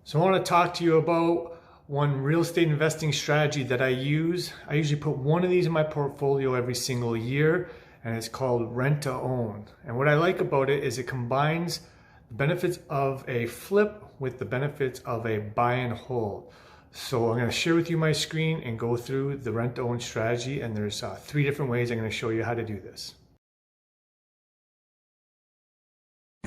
So I want to talk to you about one real estate investing strategy that I use. I usually put one of these in my portfolio every single year, and it's called rent to own. And what I like about it is it combines the benefits of a flip with the benefits of a buy and hold. So I'm going to share with you my screen and go through the rent to own strategy, and there's three different ways I'm going to show you how to do this.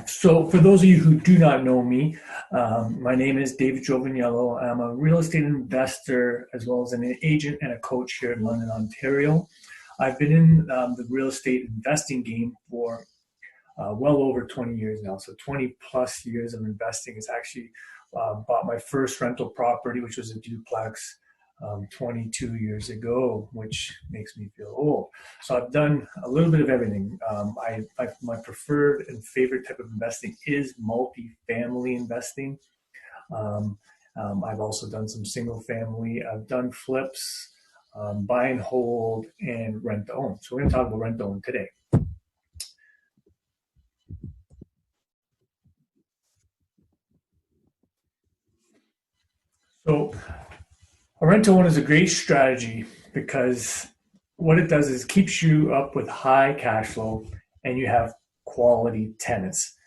So for those of you who do not know me, my name is David Jovaniello. I'm a real estate investor as well as an agent and a coach here in London, Ontario. I've been in the real estate investing game for well over 20 years now. So 20 plus years of investing. Is actually bought my first rental property, which was a duplex 22 years ago, which makes me feel old. So I've done a little bit of everything. My preferred and favorite type of investing is multi-family investing. I've also done some single family. I've done flips, buy and hold, and rent to own. So we're going to talk about rent to own today. So a rent to own is a great strategy because what it does is keeps you up with high cash flow and you have quality tenants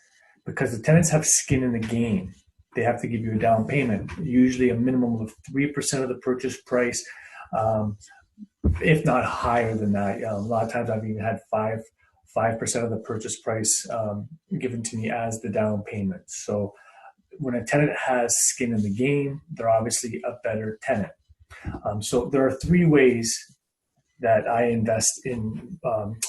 because the tenants have skin in the game. They have to give you a down payment, usually a minimum of 3% of the purchase price, if not higher than that. A lot of times I've even had 5% of the purchase price given to me as the down payment. So when a tenant has skin in the game, they're obviously a better tenant. So there are three ways that I invest in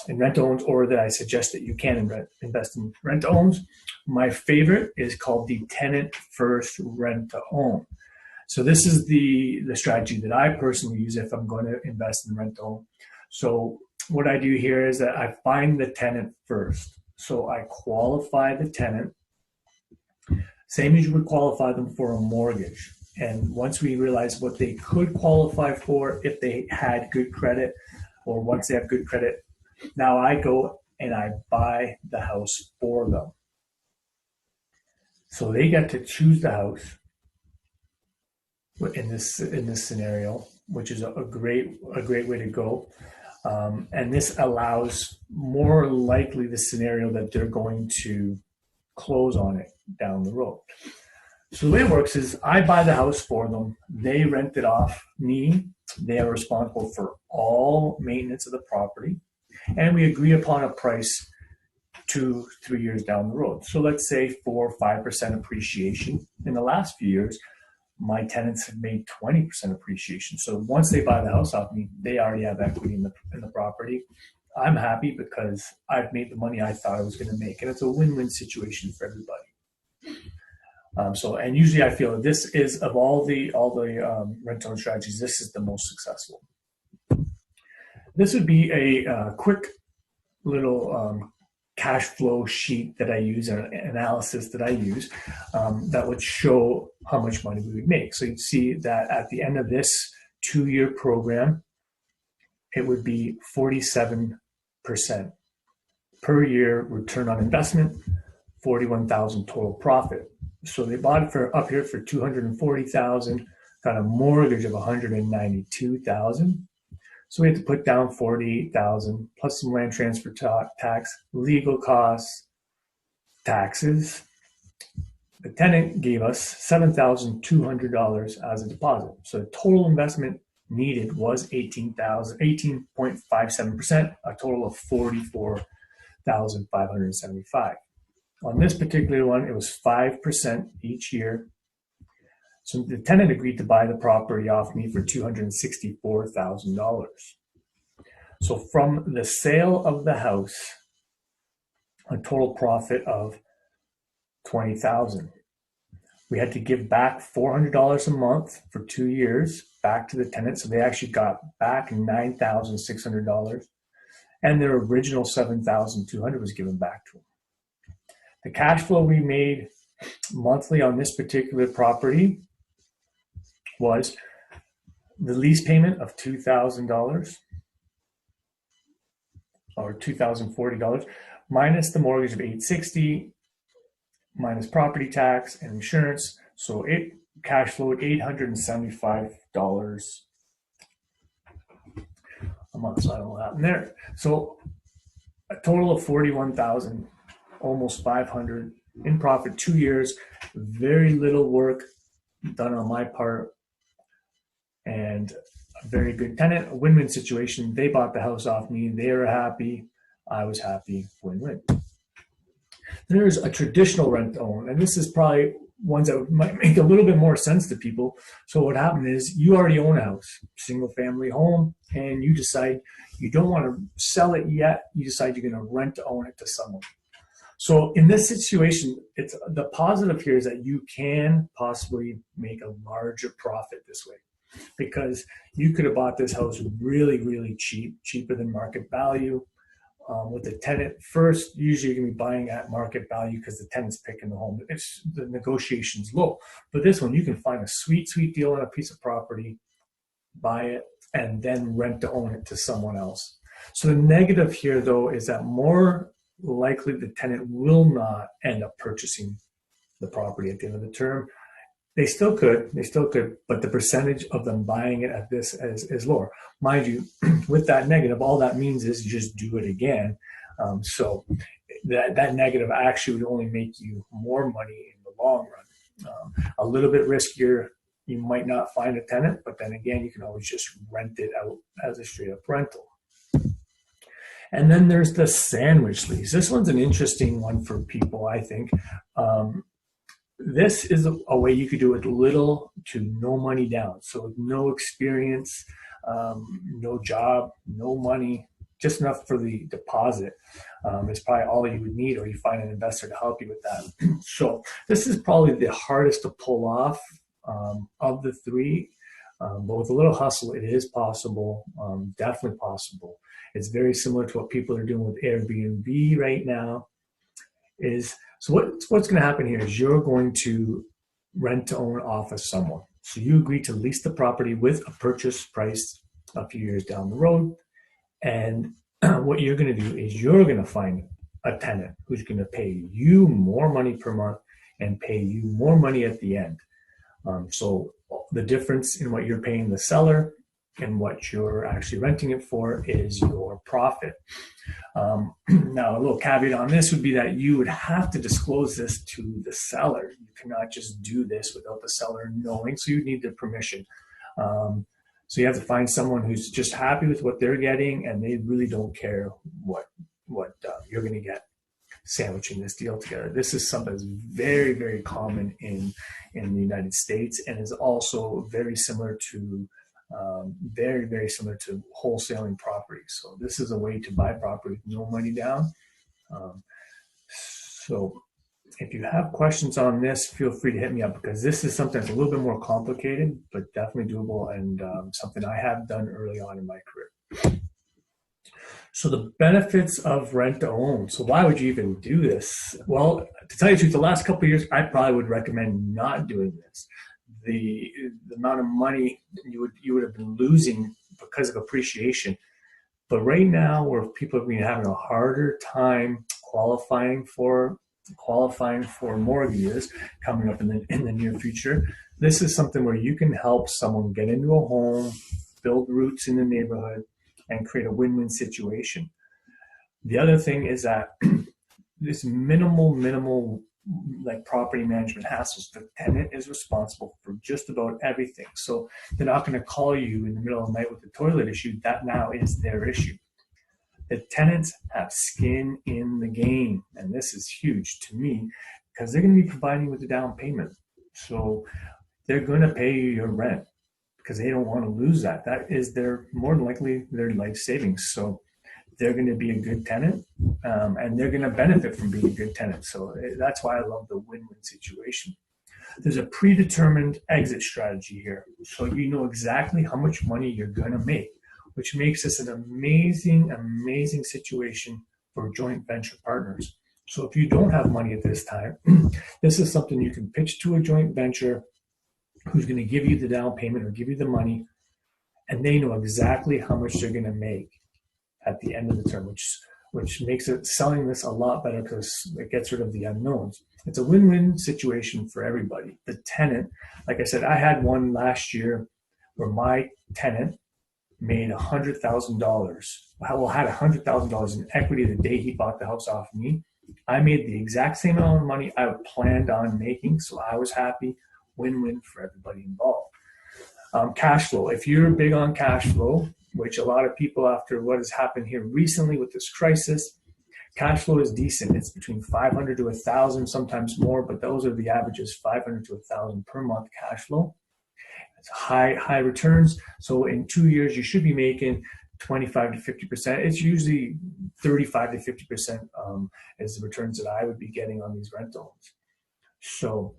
rent-to-owns, or that I suggest that you can invest in rent-to-owns. My favorite is called the Tenant First rent-to-own. So this is the strategy that I personally use if I'm going to invest in rent-to-own. So what I do here is that I find the tenant first. So I qualify the tenant, same as you would qualify them for a mortgage. And once we realize what they could qualify for if they had good credit, or once they have good credit, now I go and I buy the house for them. So they get to choose the house in this scenario, which is a great way to go. And this allows more likely the scenario that they're going to close on it down the road. So the way it works is I buy the house for them. They rent it off me. They are responsible for all maintenance of the property. And we agree upon a price 2-3 years down the road. So let's say 4 or 5% appreciation. In the last few years, my tenants have made 20% appreciation. So once they buy the house off me, they already have equity in the property. I'm happy because I've made the money I thought I was going to make. And it's a win-win situation for everybody. And usually I feel that this is, of all the rent-to-own strategies, this is the most successful. This would be a quick little cash flow sheet that I use, an analysis that I use that would show how much money we would make. So you'd see that at the end of this 2-year program, it would be 47% per year return on investment, 41,000 total profit. So they bought it for up here for 240,000, got a mortgage of 192,000. So we had to put down 48,000 plus some land transfer tax, legal costs, taxes. The tenant gave us $7,200 as a deposit. So the total investment needed was 18.57%, a total of 44,575. On this particular one, it was 5% each year. So the tenant agreed to buy the property off me for $264,000. So from the sale of the house, a total profit of $20,000. We had to give back $400 a month for 2 years back to the tenant. So they actually got back $9,600, and their original $7,200 was given back to them. The cash flow we made monthly on this particular property was the lease payment of $2,000 or $2,040 minus the mortgage of $860 minus property tax and insurance. So it cash flow at $875 a month. So I don't know what happened there. So a total of 41,000, almost 500 in profit, 2 years, very little work done on my part, and a very good tenant, a win-win situation. They bought the house off me. They were happy. I was happy. Win-win. There's a traditional rent to own, and this is probably ones that might make a little bit more sense to people. So what happened is you already own a house, single family home, and you decide you don't want to sell it yet. You decide you're going to rent to own it to someone. So in this situation, it's the positive here is that you can possibly make a larger profit this way, because you could have bought this house really, really cheap, cheaper than market value. With the tenant first, usually you're going to be buying at market value because the tenant's picking the home. It's the negotiation's low. But this one, you can find a sweet, sweet deal on a piece of property, buy it, and then rent to own it to someone else. So the negative here, though, is that more likely the tenant will not end up purchasing the property at the end of the term. They still could, but the percentage of them buying it at this is lower. Mind you, with that negative, all that means is you just do it again. So that negative actually would only make you more money in the long run. A little bit riskier, you might not find a tenant, but then again, you can always just rent it out as a straight up rental. And then there's the sandwich lease. This one's an interesting one for people, I think. This is a way you could do it with little to no money down. So with no experience, no job, no money, just enough for the deposit. Is probably all you would need, or you find an investor to help you with that. So this is probably the hardest to pull off of the three. But with a little hustle, it is possible, definitely possible. It's very similar to what people are doing with Airbnb right now. So what's going to happen here is you're going to rent to own off of someone. So you agree to lease the property with a purchase price a few years down the road. And what you're going to do is you're going to find a tenant who's going to pay you more money per month and pay you more money at the end. So the difference in what you're paying the seller and what you're actually renting it for is your profit. Now, a little caveat on this would be that you would have to disclose this to the seller. You cannot just do this without the seller knowing, so you need their permission. So you have to find someone who's just happy with what they're getting, and they really don't care what you're going to get sandwiching this deal together. This is something that's very, very common in the United States, and is also very similar to very similar to wholesaling properties. So this is a way to buy property with no money down. So if you have questions on this, feel free to hit me up, because this is something that's a little bit more complicated, but definitely doable, and something I have done early on in my career. So the benefits of rent to own. So why would you even do this? Well, to tell you the truth, the last couple of years, I probably would recommend not doing this. The amount of money you would have been losing because of appreciation. But right now, where people have been having a harder time qualifying for mortgages coming up in the near future, this is something where you can help someone get into a home, build roots in the neighborhood, and create a win-win situation. The other thing is that this minimal like property management hassles. The tenant is responsible for just about everything. So they're not going to call you in the middle of the night with a toilet issue. That now is their issue. The tenants have skin in the game, and this is huge to me, because they're going to be providing you with the down payment. So they're going to pay you your rent because they don't want to lose that. That is more than likely their life savings. So they're going to be a good tenant, and they're going to benefit from being a good tenant. So that's why I love the win-win situation. There's a predetermined exit strategy here. So you know exactly how much money you're going to make, which makes this an amazing situation for joint venture partners. So if you don't have money at this time, this is something you can pitch to a joint venture who's going to give you the down payment or give you the money, and they know exactly how much they're going to make at the end of the term, which makes it selling this a lot better because it gets rid of the unknowns. It's a win-win situation for everybody. The tenant, like I said, I had one last year where my tenant made $100,000. Well, had $100,000 in equity the day he bought the house off me. I made the exact same amount of money I planned on making, so I was happy. Win-win for everybody involved. Cash flow. If you're big on cash flow, which a lot of people, after what has happened here recently with this crisis, cash flow is decent. It's between 500 to 1,000, sometimes more, but those are the averages, 500 to 1,000 per month cash flow. It's high returns. So in 2 years, you should be making 25 to 50%. It's usually 35 to 50% is the returns that I would be getting on these rentals. So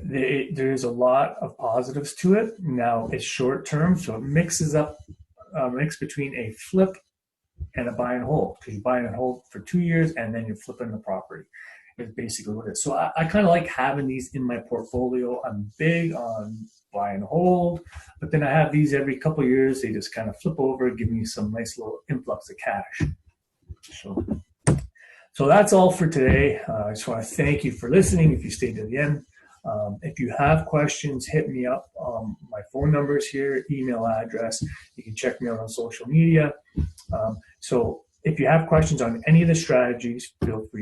there's a lot of positives to it. Now it's short term, so it mixes up, mix between a flip and a buy and hold, because you buy and hold for 2 years and then you're flipping the property. Is basically what it is. So I kind of like having these in my portfolio. I'm big on buy and hold, but then I have these every couple of years. They just kind of flip over, give me some nice little influx of cash. So that's all for today. I just want to thank you for listening if you stayed to the end. If you have questions, hit me up. My phone number is here, email address. You can check me out on social media. So if you have questions on any of the strategies, feel free